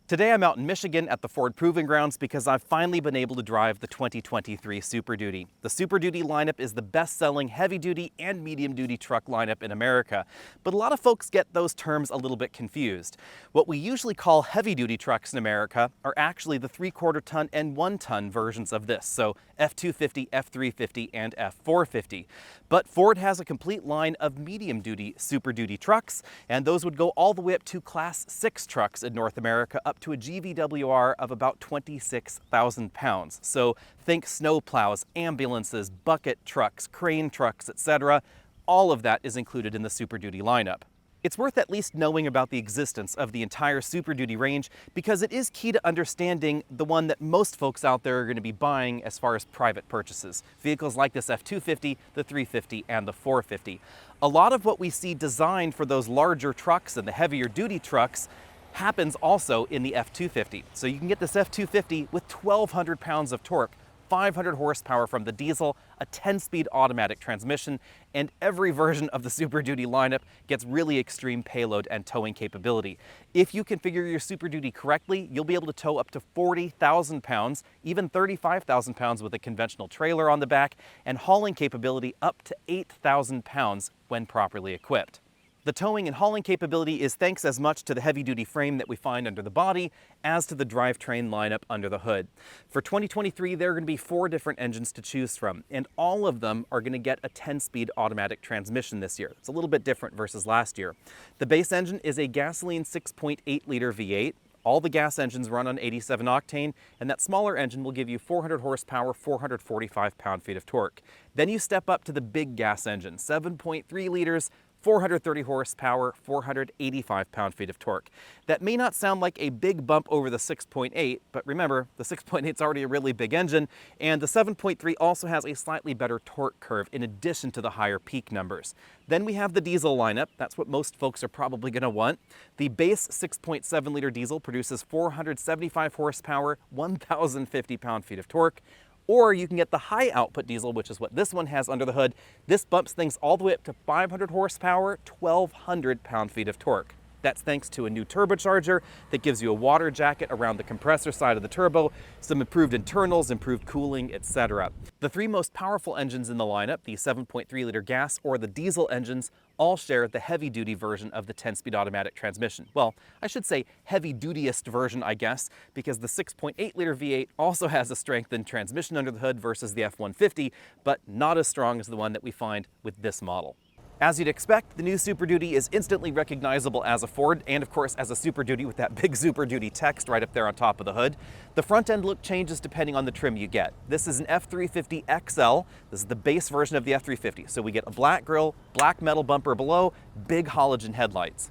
Today I'm out in Michigan at the Ford Proving Grounds because I've finally been able to drive the 2023 Super Duty. The Super Duty lineup is the best-selling heavy-duty and medium-duty truck lineup in America, but a lot of folks get those terms a little bit confused. What we usually call heavy-duty trucks in America are actually the 3/4 ton and 1 ton versions of this, so F-250, F-350, and F-450. But Ford has a complete line of medium-duty Super Duty trucks, and those would go all the way up to Class 6 trucks in North America, up to a GVWR of about 26,000 pounds. So think snow plows, ambulances, bucket trucks, crane trucks, etc. All of that is included in the Super Duty lineup. It's worth at least knowing about the existence of the entire Super Duty range because it is key to understanding the one that most folks out there are going to be buying as far as private purchases. Vehicles like this F-250, the 350, and the 450. A lot of what we see designed for those larger trucks and the heavier duty trucks happens also in the F-250. So you can get this F-250 with 1,200 pounds of torque, 500 horsepower from the diesel, a 10-speed automatic transmission, and every version of the Super Duty lineup gets really extreme payload and towing capability. If you configure your Super Duty correctly, you'll be able to tow up to 40,000 pounds, even 35,000 pounds with a conventional trailer on the back, and hauling capability up to 8,000 pounds when properly equipped. The towing and hauling capability is thanks as much to the heavy-duty frame that we find under the body as to the drivetrain lineup under the hood. For 2023, there are going to be 4 different engines to choose from, and all of them are going to get a 10-speed automatic transmission this year. It's a little bit different versus last year. The base engine is a gasoline 6.8-liter V8. All the gas engines run on 87 octane, and that smaller engine will give you 400 horsepower, 445 pound-feet of torque. Then you step up to the big gas engine, 7.3 liters, 430 horsepower, 485 pound-feet of torque. That may not sound like a big bump over the 6.8, but remember, the 6.8 is already a really big engine, and the 7.3 also has a slightly better torque curve in addition to the higher peak numbers. Then we have the diesel lineup. That's what most folks are probably going to want. The base 6.7-liter diesel produces 475 horsepower, 1,050 pound-feet of torque. Or you can get the high output diesel, which is what this one has under the hood. This bumps things all the way up to 500 horsepower, 1,200 pound-feet of torque. That's thanks to a new turbocharger that gives you a water jacket around the compressor side of the turbo, some improved internals, improved cooling, etc. The 3 most powerful engines in the lineup, the 7.3-liter gas or the diesel engines, all share the heavy-duty version of the 10-speed automatic transmission. Well, I should say heavy-dutiest version, I guess, because the 6.8-liter V8 also has a strengthened transmission under the hood versus the F-150, but not as strong as the one that we find with this model. As you'd expect, the new Super Duty is instantly recognizable as a Ford, and of course as a Super Duty with that big Super Duty text right up there on top of the hood. The front end look changes depending on the trim you get. This is an F-350 XL. This is the base version of the F-350. So we get a black grille, black metal bumper below, big halogen headlights.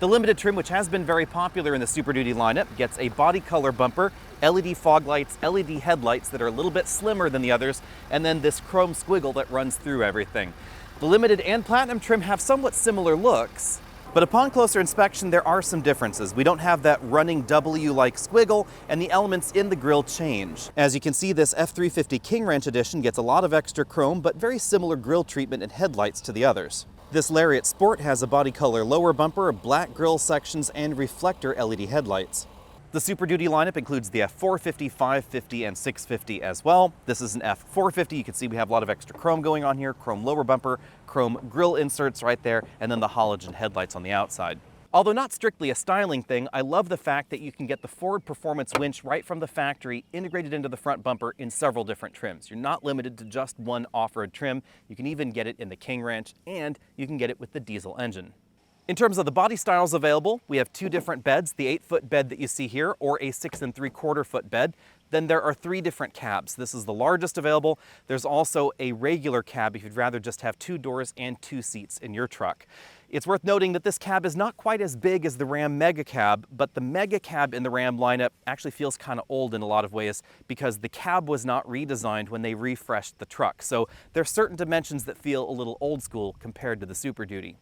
The limited trim, which has been very popular in the Super Duty lineup, gets a body color bumper, LED fog lights, LED headlights that are a little bit slimmer than the others, and then this chrome squiggle that runs through everything. The Limited and Platinum trim have somewhat similar looks, but upon closer inspection there are some differences. We don't have that running W-like squiggle, and the elements in the grille change. As you can see, this F-350 King Ranch Edition gets a lot of extra chrome, but very similar grille treatment and headlights to the others. This Lariat Sport has a body color lower bumper, black grille sections, and reflector LED headlights. The Super Duty lineup includes the F-450, 550, and 650 as well. This is an F-450. You can see we have a lot of extra chrome going on here, chrome lower bumper, chrome grille inserts right there, and then the halogen headlights on the outside. Although not strictly a styling thing, I love the fact that you can get the Ford Performance winch right from the factory integrated into the front bumper in several different trims. You're not limited to just one off-road trim. You can even get it in the King Ranch, and you can get it with the diesel engine. In terms of the body styles available, we have 2 different beds, the 8-foot bed that you see here, or a 6 3/4-foot bed. Then there are 3 different cabs. This is the largest available. There's also a regular cab if you'd rather just have 2 doors and 2 seats in your truck. It's worth noting that this cab is not quite as big as the Ram Mega Cab, but the Mega Cab in the Ram lineup actually feels kind of old in a lot of ways because the cab was not redesigned when they refreshed the truck. So there are certain dimensions that feel a little old school compared to the Super Duty.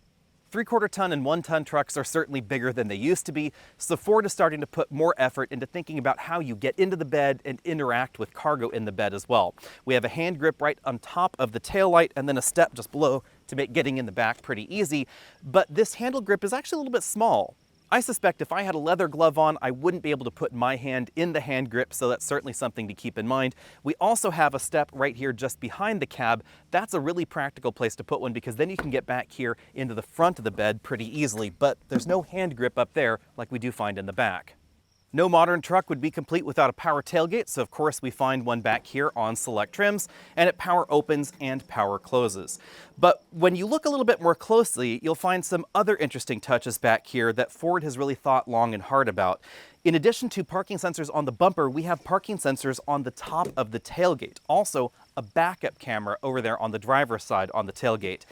3/4 ton and 1 ton trucks are certainly bigger than they used to be, so Ford is starting to put more effort into thinking about how you get into the bed and interact with cargo in the bed as well. We have a hand grip right on top of the taillight and then a step just below to make getting in the back pretty easy, but this handle grip is actually a little bit small. I suspect if I had a leather glove on, I wouldn't be able to put my hand in the hand grip, so that's certainly something to keep in mind. We also have a step right here just behind the cab. That's a really practical place to put one because then you can get back here into the front of the bed pretty easily, but there's no hand grip up there like we do find in the back. No modern truck would be complete without a power tailgate, so of course we find one back here on select trims, and it power opens and power closes. But when you look a little bit more closely, you'll find some other interesting touches back here that Ford has really thought long and hard about. In addition to parking sensors on the bumper, we have parking sensors on the top of the tailgate. Also, a backup camera over there on the driver's side on the tailgate.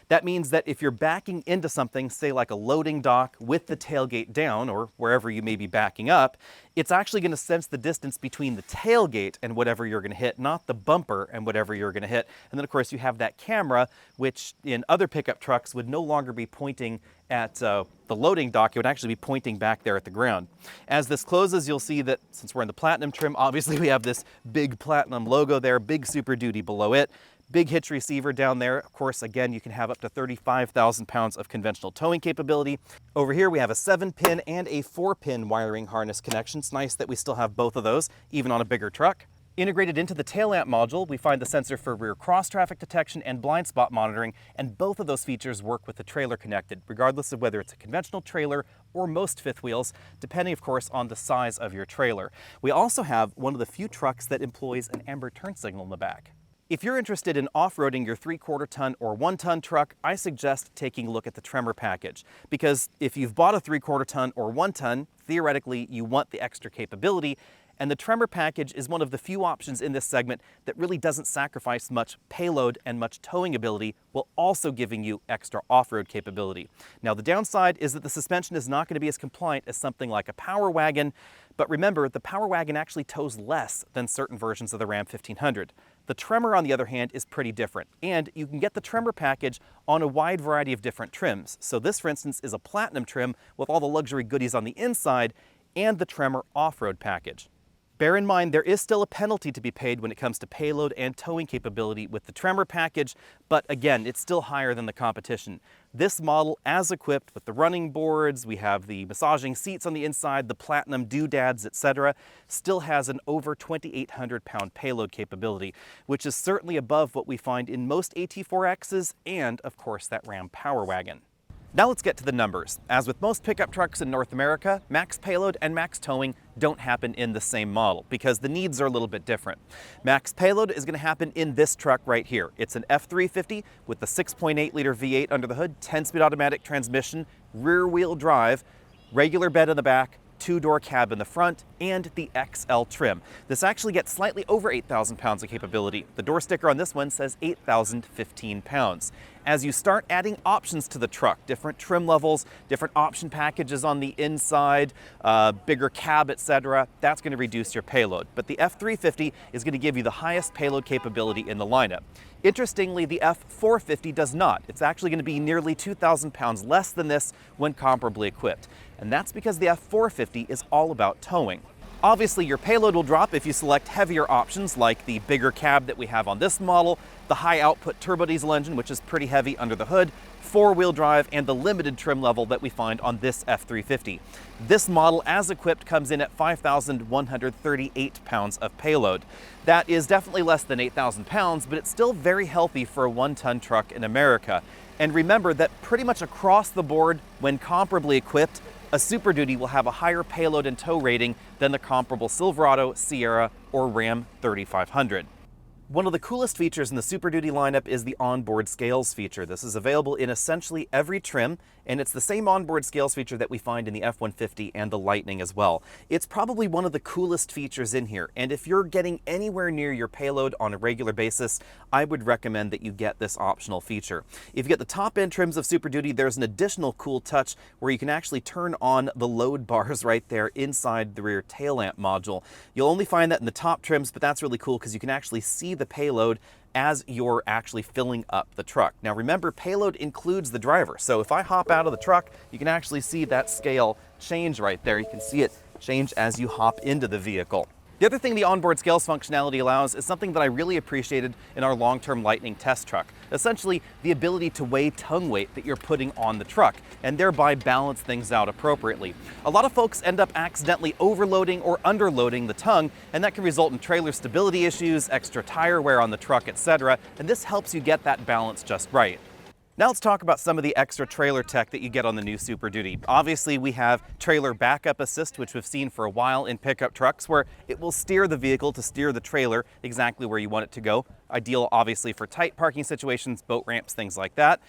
That means that if you're backing into something, say like a loading dock with the tailgate down, or wherever you may be backing up, it's actually going to sense the distance between the tailgate and whatever you're going to hit, not the bumper and whatever you're going to hit. And then of course you have that camera, which in other pickup trucks would no longer be pointing at the loading dock. It would actually be pointing back there at the ground. As this closes, you'll see that since we're in the Platinum trim, obviously we have this big Platinum logo there, big Super Duty below it. Big hitch receiver down there. Of course, again, you can have up to 35,000 pounds of conventional towing capability. Over here, we have a 7-pin and a 4-pin wiring harness connection. It's nice that we still have both of those, even on a bigger truck. Integrated into the tail lamp module, we find the sensor for rear cross traffic detection and blind spot monitoring, and both of those features work with the trailer connected, regardless of whether it's a conventional trailer or most fifth wheels, depending, of course, on the size of your trailer. We also have one of the few trucks that employs an amber turn signal in the back. If you're interested in off-roading your 3/4 ton or 1 ton truck, I suggest taking a look at the Tremor package. Because if you've bought a 3/4 ton or 1 ton, theoretically you want the extra capability, and the Tremor package is one of the few options in this segment that really doesn't sacrifice much payload and much towing ability, while also giving you extra off-road capability. Now the downside is that the suspension is not going to be as compliant as something like a Power Wagon, but remember, the Power Wagon actually tows less than certain versions of the Ram 1500. The Tremor, on the other hand, is pretty different, and you can get the Tremor package on a wide variety of different trims. So this, for instance, is a Platinum trim with all the luxury goodies on the inside and the Tremor off-road package. Bear in mind, there is still a penalty to be paid when it comes to payload and towing capability with the Tremor package, but again, it's still higher than the competition. This model, as equipped with the running boards, we have the massaging seats on the inside, the Platinum doodads, etc., still has an over 2,800 pound payload capability, which is certainly above what we find in most AT4Xs and, of course, that Ram Power Wagon. Now let's get to the numbers. As with most pickup trucks in North America, max payload and max towing don't happen in the same model because the needs are a little bit different. Max payload is going to happen in this truck right here. It's an F-350 with the 6.8 liter V8 under the hood, 10-speed automatic transmission, rear wheel drive, regular bed in the back, 2-door cab in the front, and the XL trim. This actually gets slightly over 8,000 pounds of capability. The door sticker on this one says 8,015 pounds. As you start adding options to the truck, different trim levels, different option packages on the inside, bigger cab, etc., that's going to reduce your payload. But the F-350 is going to give you the highest payload capability in the lineup. Interestingly, the F-450 does not. It's actually going to be nearly 2,000 pounds less than this when comparably equipped. And that's because the F-450 is all about towing. Obviously, your payload will drop if you select heavier options like the bigger cab that we have on this model, the high output turbo diesel engine, which is pretty heavy under the hood, 4-wheel drive, and the limited trim level that we find on this F-350. This model, as equipped, comes in at 5,138 pounds of payload. That is definitely less than 8,000 pounds, but it's still very healthy for a 1-ton truck in America. And remember that pretty much across the board, when comparably equipped, a Super Duty will have a higher payload and tow rating than the comparable Silverado, Sierra, or Ram 3500. One of the coolest features in the Super Duty lineup is the onboard scales feature. This is available in essentially every trim, and it's the same onboard scales feature that we find in the F-150 and the Lightning as well. It's probably one of the coolest features in here, and if you're getting anywhere near your payload on a regular basis, I would recommend that you get this optional feature. If you get the top end trims of Super Duty, there's an additional cool touch where you can actually turn on the load bars right there inside the rear tail lamp module. You'll only find that in the top trims, but that's really cool because you can actually see the payload as you're actually filling up the truck. Now remember, payload includes the driver. So if I hop out of the truck, you can actually see that scale change right there. You can see it change as you hop into the vehicle. The other thing the onboard scales functionality allows is something that I really appreciated in our long-term Lightning test truck. Essentially, the ability to weigh tongue weight that you're putting on the truck, and thereby balance things out appropriately. A lot of folks end up accidentally overloading or underloading the tongue, and that can result in trailer stability issues, extra tire wear on the truck, etc., and this helps you get that balance just right. Now let's talk about some of the extra trailer tech that you get on the new Super Duty. Obviously, we have trailer backup assist, which we've seen for a while in pickup trucks, where it will steer the vehicle to steer the trailer exactly where you want it to go. Ideal, obviously, for tight parking situations, boat ramps, things like that.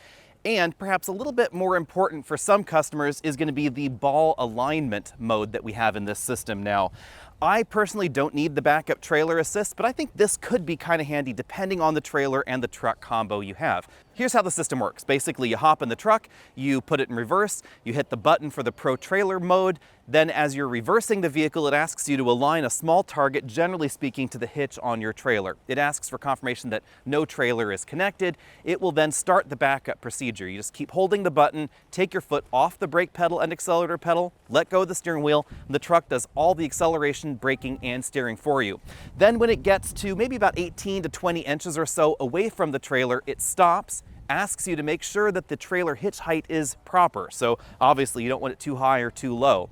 And perhaps a little bit more important for some customers is going to be the ball alignment mode that we have in this system now. I personally don't need the backup trailer assist, but I think this could be kind of handy depending on the trailer and the truck combo you have. Here's how the system works. Basically, you hop in the truck, you put it in reverse, you hit the button for the Pro Trailer mode, then as you're reversing the vehicle, it asks you to align a small target, generally speaking, to the hitch on your trailer. It asks for confirmation that no trailer is connected. It will then start the backup procedure. You just keep holding the button, take your foot off the brake pedal and accelerator pedal, let go of the steering wheel, and the truck does all the acceleration, braking, and steering for you. Then when it gets to maybe about 18 to 20 inches or so away from the trailer, it stops, asks you to make sure that the trailer hitch height is proper. So obviously you don't want it too high or too low.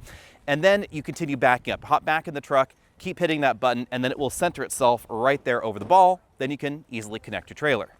And then you continue backing up, hop back in the truck, keep hitting that button, and then it will center itself right there over the ball. Then you can easily connect your trailer.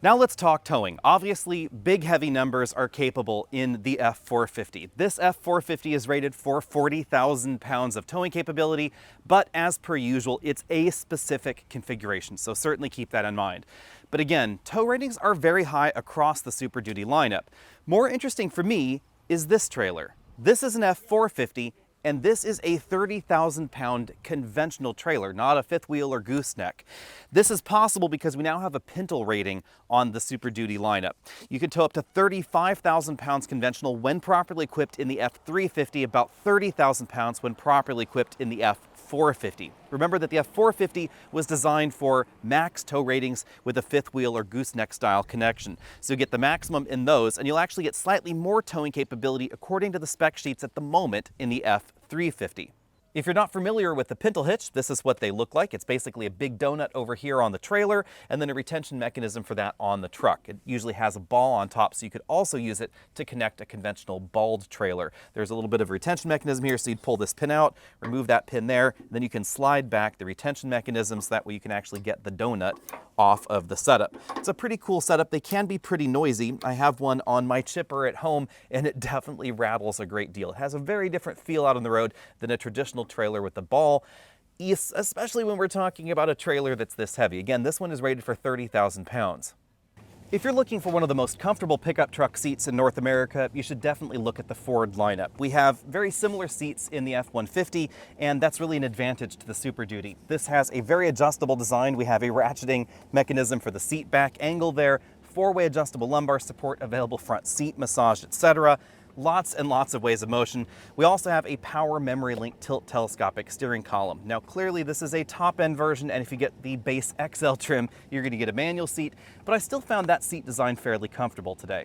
Now let's talk towing. Obviously, big heavy numbers are capable in the F-450. This F-450 is rated for 40,000 pounds of towing capability, but as per usual, it's a specific configuration, so certainly keep that in mind. But again, tow ratings are very high across the Super Duty lineup. More interesting for me is this trailer. This is an F-450, and this is a 30,000 pound conventional trailer, not a fifth wheel or gooseneck. This is possible because we now have a Pintle rating on the Super Duty lineup. You can tow up to 35,000 pounds conventional when properly equipped in the F-350, about 30,000 pounds when properly equipped in the F-450. Remember that the F-450 was designed for max tow ratings with a fifth wheel or gooseneck style connection. So you get the maximum in those, and you'll actually get slightly more towing capability according to the spec sheets at the moment in the F-350. If you're not familiar with the Pintle hitch, this is what they look like. It's basically a big donut over here on the trailer and then a retention mechanism for that on the truck. It usually has a ball on top, so you could also use it to connect a conventional balled trailer. There's a little bit of a retention mechanism here, so you'd pull this pin out, remove that pin there, and then you can slide back the retention mechanism so that way you can actually get the donut off of the setup. It's a pretty cool setup. They can be pretty noisy. I have one on my chipper at home, and it definitely rattles a great deal. It has a very different feel out on the road than a traditional trailer with the ball, especially when we're talking about a trailer that's this heavy. Again, this one is rated for 30,000 pounds. If you're looking for one of the most comfortable pickup truck seats in North America, you should definitely look at the Ford lineup. We have very similar seats in the F-150, and that's really an advantage to the Super Duty. This has a very adjustable design. We have a ratcheting mechanism for the seat back angle there, four-way adjustable lumbar support, available front seat massage, etc. Lots and lots of ways of motion. We also have a power memory link tilt telescopic steering column. Now clearly this is a top-end version, and if you get the base XL trim, you're going to get a manual seat, but I still found that seat design fairly comfortable today.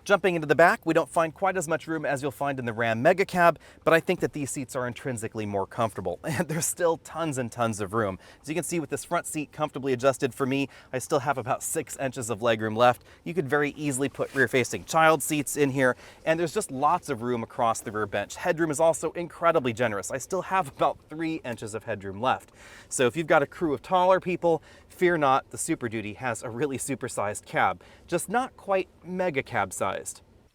Jumping into the back, we don't find quite as much room as you'll find in the Ram Mega Cab, but I think that these seats are intrinsically more comfortable, and there's still tons and tons of room. As you can see with this front seat comfortably adjusted for me, I still have about 6 inches of legroom left. You could very easily put rear-facing child seats in here, and there's just lots of room across the rear bench. Headroom is also incredibly generous. I still have about 3 inches of headroom left. So if you've got a crew of taller people, fear not, the Super Duty has a really supersized cab, just not quite mega cab sized.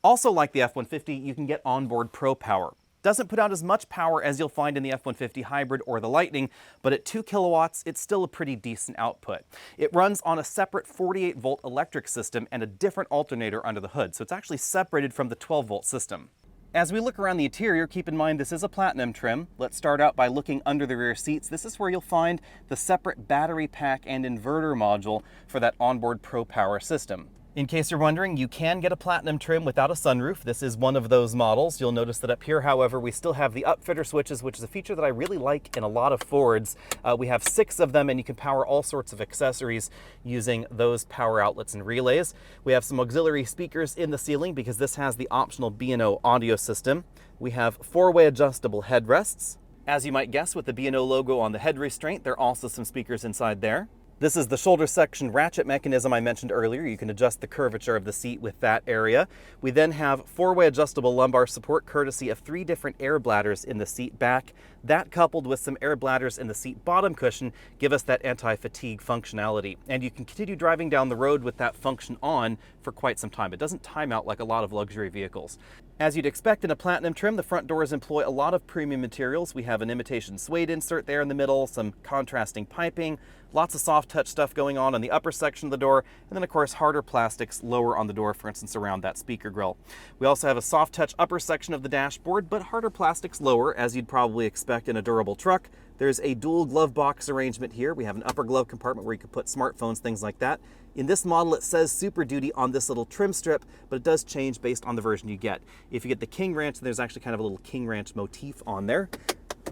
Also like the F-150, you can get onboard Pro Power. Doesn't put out as much power as you'll find in the F-150 Hybrid or the Lightning, but at 2 kilowatts, it's still a pretty decent output. It runs on a separate 48-volt electric system and a different alternator under the hood, so it's actually separated from the 12-volt system. As we look around the interior, keep in mind this is a Platinum trim. Let's start out by looking under the rear seats. This is where you'll find the separate battery pack and inverter module for that onboard Pro Power system. In case you're wondering, you can get a Platinum trim without a sunroof. This is one of those models. You'll notice that up here, however, we still have the upfitter switches, which is a feature that I really like in a lot of Fords. We have 6 of them, and you can power all sorts of accessories using those power outlets and relays. We have some auxiliary speakers in the ceiling because this has the optional B&O audio system. We have 4-way adjustable headrests. As you might guess, with the B&O logo on the head restraint, there are also some speakers inside there. This is the shoulder section ratchet mechanism I mentioned earlier. You can adjust the curvature of the seat with that area. We then have four-way adjustable lumbar support courtesy of 3 different air bladders in the seat back. That coupled with some air bladders in the seat bottom cushion give us that anti-fatigue functionality. And you can continue driving down the road with that function on for quite some time. It doesn't time out like a lot of luxury vehicles. As you'd expect in a platinum trim, the front doors employ a lot of premium materials. We have an imitation suede insert there in the middle, some contrasting piping, lots of soft touch stuff going on the upper section of the door, and then of course harder plastics lower on the door, for instance around that speaker grille. We also have a soft touch upper section of the dashboard, but harder plastics lower, as you'd probably expect in a durable truck. There's a dual glove box arrangement here. We have an upper glove compartment where you can put smartphones, things like that. In this model, it says Super Duty on this little trim strip, but it does change based on the version you get. If you get the King Ranch, there's actually kind of a little King Ranch motif on there.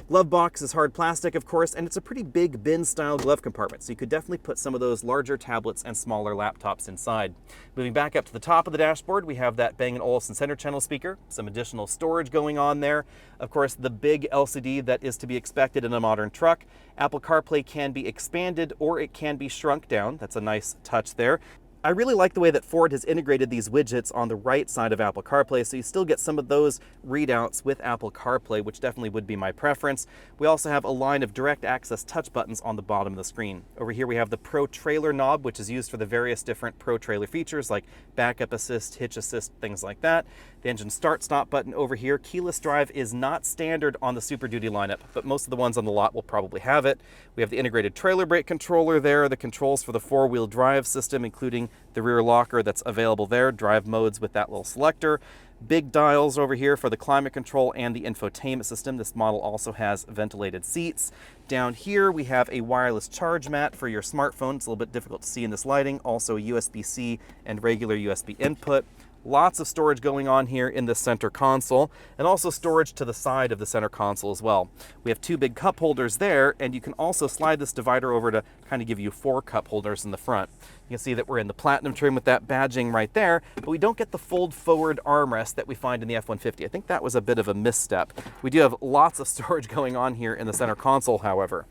Glove box is hard plastic, of course, and it's a pretty big bin-style glove compartment, so you could definitely put some of those larger tablets and smaller laptops inside. Moving back up to the top of the dashboard, we have that Bang & Olufsen center channel speaker, some additional storage going on there. Of course, the big LCD that is to be expected in a modern truck. Apple CarPlay can be expanded or it can be shrunk down. That's a nice touch there. I really like the way that Ford has integrated these widgets on the right side of Apple CarPlay, so you still get some of those readouts with Apple CarPlay, which definitely would be my preference. We also have a line of direct access touch buttons on the bottom of the screen. Over here we have the Pro Trailer knob, which is used for the various different Pro Trailer features like backup assist, hitch assist, things like that. The engine start-stop button over here. Keyless drive is not standard on the Super Duty lineup, but most of the ones on the lot will probably have it. We have the integrated trailer brake controller there, the controls for the four-wheel drive system, including the rear locker that's available there, drive modes with that little selector. Big dials over here for the climate control and the infotainment system. This model also has ventilated seats. Down here we have a wireless charge mat for your smartphone. It's a little bit difficult to see in this lighting. Also a USB-C and regular USB input. Lots of storage going on here in the center console, and also storage to the side of the center console as well. We have 2 big cup holders there, and you can also slide this divider over to kind of give you 4 cup holders in the front. You can see that we're in the platinum trim with that badging right there, but we don't get the fold forward armrest that we find in the F-150. I think that was a bit of a misstep. We do have lots of storage going on here in the center console, however.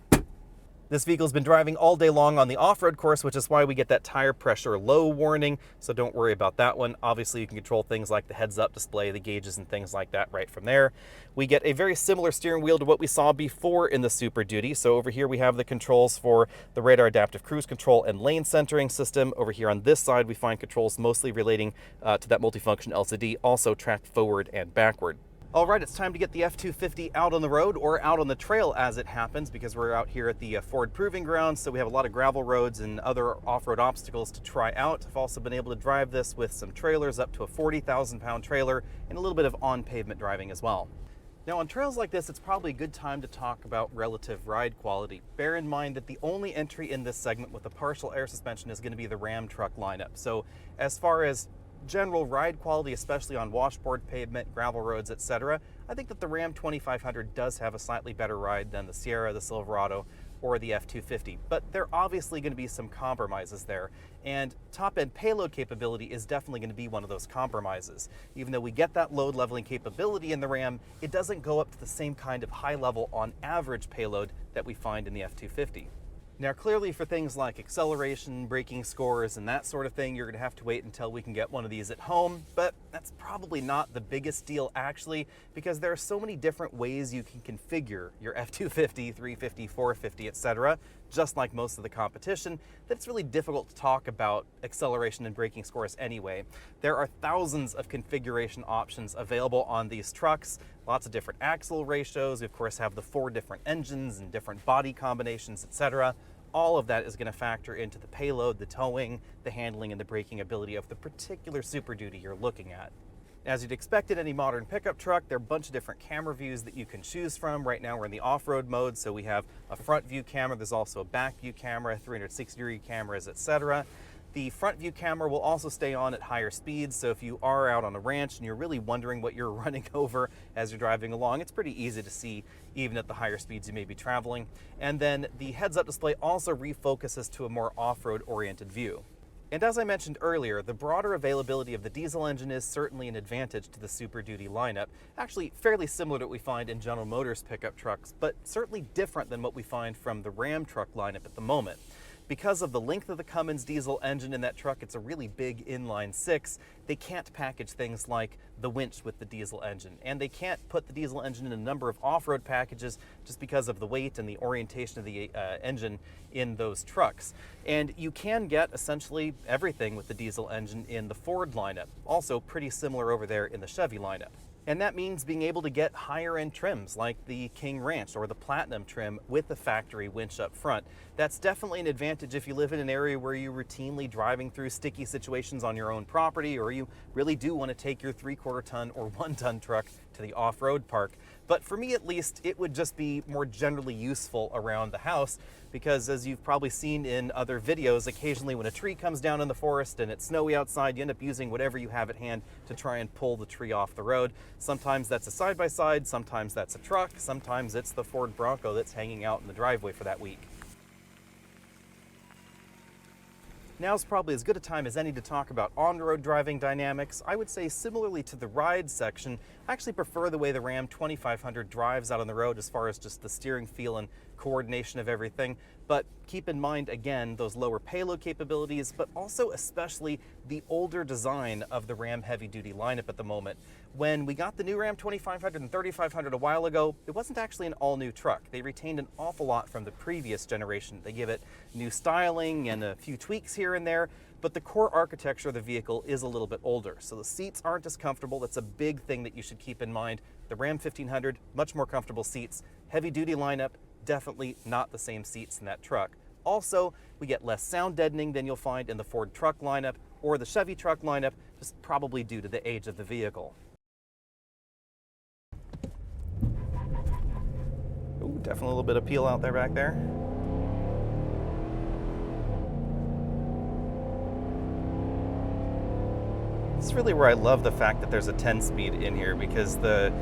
This vehicle's been driving all day long on the off-road course, which is why we get that tire pressure low warning, so don't worry about that one. Obviously, you can control things like the heads-up display, the gauges, and things like that right from there. We get a very similar steering wheel to what we saw before in the Super Duty. So over here we have the controls for the radar adaptive cruise control and lane centering system. Over here on this side we find controls mostly relating to that multifunction LCD, also track forward and backward. All right, it's time to get the F-250 out on the road, or out on the trail as it happens, because we're out here at the Ford Proving Grounds, so we have a lot of gravel roads and other off-road obstacles to try out. I've also been able to drive this with some trailers, up to a 40,000-pound trailer, and a little bit of on-pavement driving as well. Now on trails like this, it's probably a good time to talk about relative ride quality. Bear in mind that the only entry in this segment with a partial air suspension is going to be the Ram truck lineup. So as far as general ride quality, especially on washboard pavement, gravel roads, etc., I think that the Ram 2500 does have a slightly better ride than the Sierra, the Silverado, or the F-250, but there are obviously going to be some compromises there, and top-end payload capability is definitely going to be one of those compromises. Even though we get that load leveling capability in the Ram, it doesn't go up to the same kind of high level on average payload that we find in the F-250. Now clearly for things like acceleration, braking scores, and that sort of thing, you're gonna have to wait until we can get one of these at home, but that's probably not the biggest deal actually, because there are so many different ways you can configure your F-250, 350, 450, etc., just like most of the competition, that it's really difficult to talk about acceleration and braking scores anyway. There are thousands of configuration options available on these trucks, lots of different axle ratios. We of course have the 4 different engines and different body combinations, etc. All of that is going to factor into the payload, the towing, the handling, and the braking ability of the particular Super Duty you're looking at. As you'd expect in any modern pickup truck, there are a bunch of different camera views that you can choose from. Right now we're in the off-road mode, so we have a front view camera, there's also a back view camera, 360-degree cameras, etc. The front view camera will also stay on at higher speeds, so if you are out on a ranch and you're really wondering what you're running over as you're driving along, it's pretty easy to see even at the higher speeds you may be traveling. And then the heads-up display also refocuses to a more off-road oriented view. And as I mentioned earlier, the broader availability of the diesel engine is certainly an advantage to the Super Duty lineup. Actually, fairly similar to what we find in General Motors pickup trucks, but certainly different than what we find from the Ram truck lineup at the moment. Because of the length of the Cummins diesel engine in that truck, it's a really big inline six. They can't package things like the winch with the diesel engine, and they can't put the diesel engine in a number of off-road packages just because of the weight and the orientation of the engine in those trucks. And you can get essentially everything with the diesel engine in the Ford lineup, also pretty similar over there in the Chevy lineup. And that means being able to get higher end trims like the King Ranch or the Platinum trim with the factory winch up front. That's definitely an advantage if you live in an area where you're routinely driving through sticky situations on your own property, or you really do want to take your 3/4 ton or 1 ton truck to the off-road park. But for me at least, it would just be more generally useful around the house, because as you've probably seen in other videos, occasionally when a tree comes down in the forest and it's snowy outside, you end up using whatever you have at hand to try and pull the tree off the road. Sometimes that's a side-by-side, sometimes that's a truck, sometimes it's the Ford Bronco that's hanging out in the driveway for that week. Now's probably as good a time as any to talk about on-road driving dynamics. I would say similarly to the ride section, I actually prefer the way the Ram 2500 drives out on the road as far as just the steering feel and coordination of everything. But keep in mind, again, those lower payload capabilities, but also especially the older design of the Ram heavy-duty lineup at the moment. When we got the new Ram 2500 and 3500 a while ago, it wasn't actually an all-new truck. They retained an awful lot from the previous generation. They give it new styling and a few tweaks here and there, but the core architecture of the vehicle is a little bit older, so the seats aren't as comfortable. That's a big thing that you should keep in mind. The Ram 1500, much more comfortable seats. Heavy-duty lineup, definitely not the same seats in that truck. Also, we get less sound deadening than you'll find in the Ford truck lineup or the Chevy truck lineup, just probably due to the age of the vehicle. Ooh, definitely a little bit of peel out there back there. This is really where I love the fact that there's a 10-speed in here, because the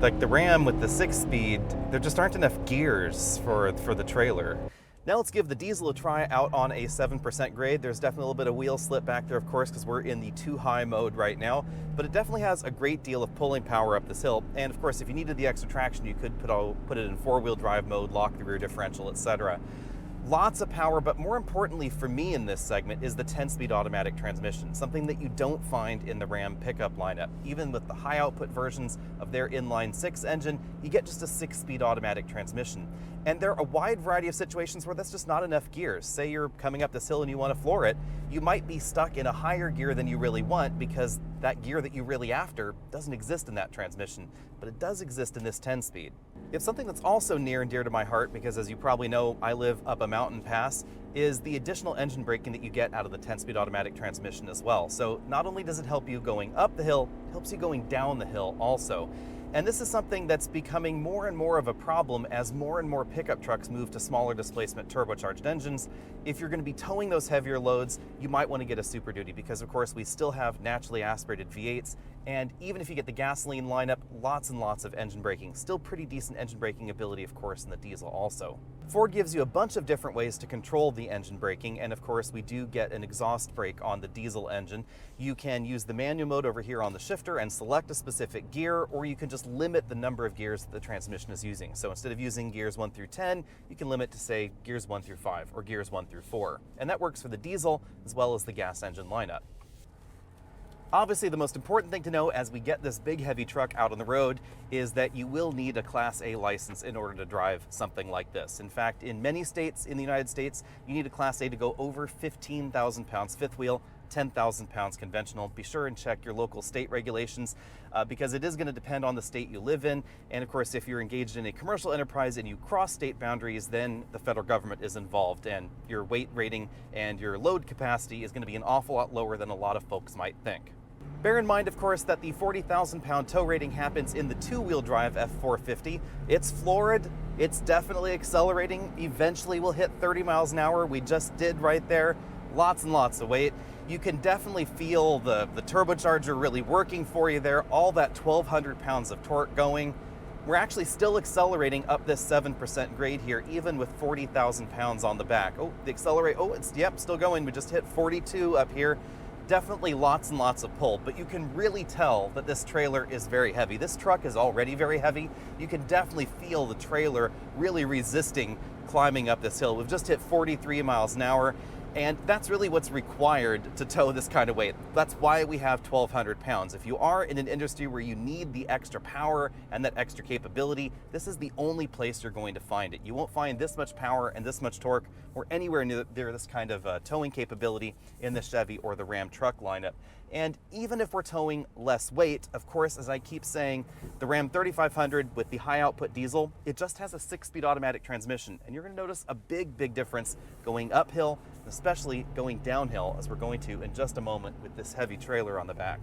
Ram with the 6-speed, there just aren't enough gears for the trailer. Now let's give the diesel a try out on a 7% grade. There's definitely a little bit of wheel slip back there, of course, because we're in the too high mode right now, but it definitely has a great deal of pulling power up this hill. And of course, if you needed the extra traction, you could put it in 4-wheel drive mode, lock the rear differential, etc. Lots of power, but more importantly for me in this segment is the 10-speed automatic transmission, something that you don't find in the Ram pickup lineup. Even with the high output versions of their inline 6 engine, you get just a 6-speed automatic transmission. And there are a wide variety of situations where that's just not enough gears. Say you're coming up this hill and you want to floor it, you might be stuck in a higher gear than you really want because that gear that you really after doesn't exist in that transmission, but it does exist in this 10-speed. It's something that's also near and dear to my heart because, as you probably know, I live up a mountain pass, is the additional engine braking that you get out of the 10-speed automatic transmission as well. So not only does it help you going up the hill, it helps you going down the hill also. And this is something that's becoming more and more of a problem as more and more pickup trucks move to smaller displacement turbocharged engines. If you're going to be towing those heavier loads, you might want to get a Super Duty because, of course, we still have naturally aspirated V8s. And even if you get the gasoline lineup, lots and lots of engine braking. Still pretty decent engine braking ability, of course, in the diesel also. Ford gives you a bunch of different ways to control the engine braking, and of course we do get an exhaust brake on the diesel engine. You can use the manual mode over here on the shifter and select a specific gear, or you can just limit the number of gears that the transmission is using. So instead of using gears 1 through 10, you can limit to, say, gears 1 through 5 or gears 1 through 4. And that works for the diesel as well as the gas engine lineup. Obviously, the most important thing to know as we get this big heavy truck out on the road is that you will need a Class A license in order to drive something like this. In fact, in many states in the United States, you need a Class A to go over 15,000 pounds fifth wheel, 10,000 pounds conventional. Be sure and check your local state regulations because it is going to depend on the state you live in. And of course, if you're engaged in a commercial enterprise and you cross state boundaries, then the federal government is involved and your weight rating and your load capacity is going to be an awful lot lower than a lot of folks might think. Bear in mind, of course, that the 40,000 pound tow rating happens in the 2-wheel drive F-450. It's florid, it's definitely accelerating. Eventually we'll hit 30 miles an hour. We just did right there. Lots and lots of weight. You can definitely feel the turbocharger really working for you there. All that 1,200 pounds of torque going. We're actually still accelerating up this 7% grade here, even with 40,000 pounds on the back. Oh, the accelerate, oh, it's, yep, still going. We just hit 42 up here. Definitely lots and lots of pull, but you can really tell that this trailer is very heavy. This truck is already very heavy. You can definitely feel the trailer really resisting climbing up this hill. We've just hit 43 miles an hour, and that's really what's required to tow this kind of weight. That's why we have 1,200 pounds. If you are in an industry where you need the extra power and that extra capability, this is the only place you're going to find it. You won't find this much power and this much torque or anywhere near this kind of towing capability in the Chevy or the Ram truck lineup. And even if we're towing less weight, of course, as I keep saying, the Ram 3500 with the high output diesel, it just has a 6-speed automatic transmission. And you're gonna notice a big difference going uphill, especially going downhill, as we're going to in just a moment with this heavy trailer on the back.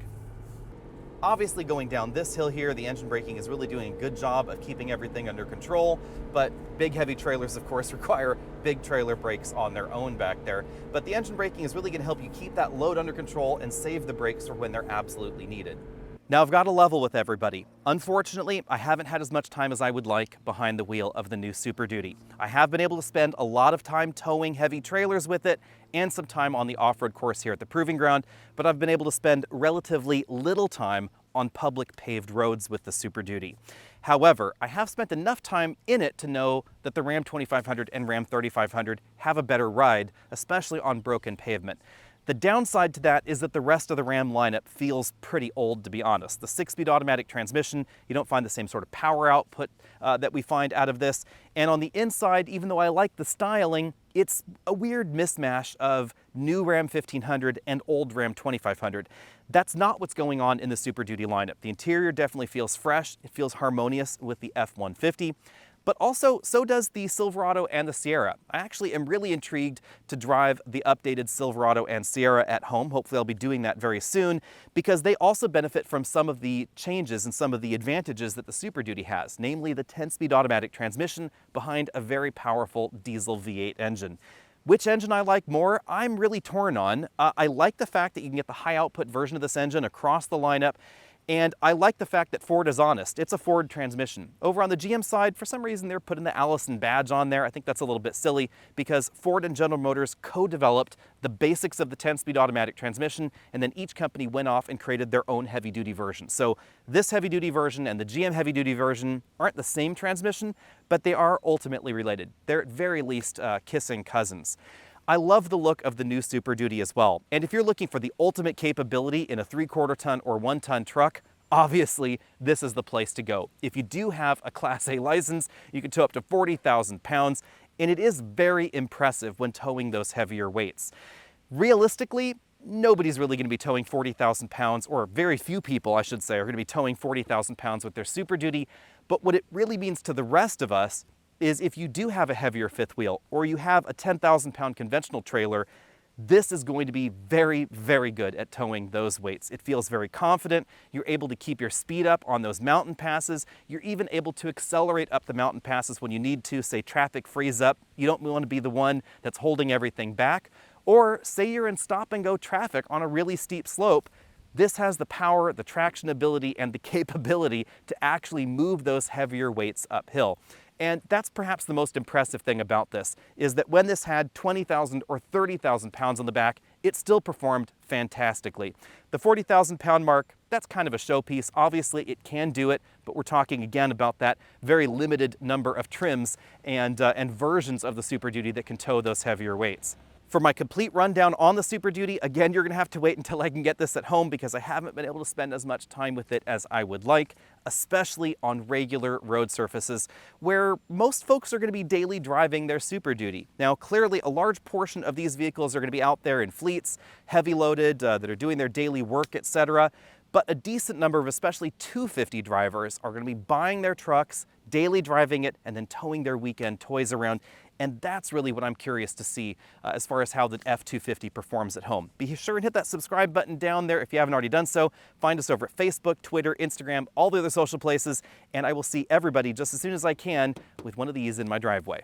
Obviously, going down this hill here, the engine braking is really doing a good job of keeping everything under control, but big heavy trailers, of course, require big trailer brakes on their own back there. But the engine braking is really gonna help you keep that load under control and save the brakes for when they're absolutely needed. Now, I've got to level with everybody. Unfortunately, I haven't had as much time as I would like behind the wheel of the new Super Duty. I have been able to spend a lot of time towing heavy trailers with it and some time on the off-road course here at the Proving Ground, but I've been able to spend relatively little time on public paved roads with the Super Duty. However, I have spent enough time in it to know that the Ram 2500 and Ram 3500 have a better ride, especially on broken pavement. The downside to that is that the rest of the Ram lineup feels pretty old, to be honest. The 6-speed automatic transmission, you don't find the same sort of power output that we find out of this. And on the inside, even though I like the styling, it's a weird mismatch of new Ram 1500 and old Ram 2500. That's not what's going on in the Super Duty lineup. The interior definitely feels fresh. It feels harmonious with the F-150. But also, so does the Silverado and the Sierra. I actually am really intrigued to drive the updated Silverado and Sierra at home. Hopefully I'll be doing that very soon, because they also benefit from some of the changes and some of the advantages that the Super Duty has, namely the 10-speed automatic transmission behind a very powerful diesel V8 engine. Which engine I like more, I'm really torn on. I like the fact that you can get the high output version of this engine across the lineup, and I like the fact that Ford is honest. It's a Ford transmission. Over on the GM side, for some reason, they're putting the Allison badge on there. I think that's a little bit silly, because Ford and General Motors co-developed the basics of the 10-speed automatic transmission, and then each company went off and created their own heavy-duty version. So this heavy-duty version and the GM heavy-duty version aren't the same transmission, but they are ultimately related. They're at very least kissing cousins. I love the look of the new Super Duty as well. And if you're looking for the ultimate capability in a 3/4 ton or 1 ton truck, obviously this is the place to go. If you do have a Class A license, you can tow up to 40,000 pounds, and it is very impressive when towing those heavier weights. Realistically, nobody's really going to be towing 40,000 pounds, or very few people, I should say, are going to be towing 40,000 pounds with their Super Duty. But what it really means to the rest of us is if you do have a heavier fifth wheel, or you have a 10,000 pound conventional trailer, this is going to be very good at towing those weights. It feels very confident. You're able to keep your speed up on those mountain passes. You're even able to accelerate up the mountain passes when you need to. Say traffic frees up. You don't want to be the one that's holding everything back. Or say you're in stop and go traffic on a really steep slope. This has the power, the traction ability, and the capability to actually move those heavier weights uphill. And that's perhaps the most impressive thing about this, is that when this had 20,000 or 30,000 pounds on the back, it still performed fantastically. The 40,000 pound mark, that's kind of a showpiece. Obviously it can do it, but we're talking again about that very limited number of trims and versions of the Super Duty that can tow those heavier weights. For my complete rundown on the Super Duty, again, you're gonna have to wait until I can get this at home, because I haven't been able to spend as much time with it as I would like, especially on regular road surfaces where most folks are gonna be daily driving their Super Duty. Now, clearly a large portion of these vehicles are gonna be out there in fleets, heavy loaded, that are doing their daily work, etc. But a decent number of especially 250 drivers are gonna be buying their trucks, daily driving it, and then towing their weekend toys around. And that's really what I'm curious to see as far as how the F-250 performs at home. Be sure and hit that subscribe button down there if you haven't already done so. Find us over at Facebook, Twitter, Instagram, all the other social places, and I will see everybody just as soon as I can with one of these in my driveway.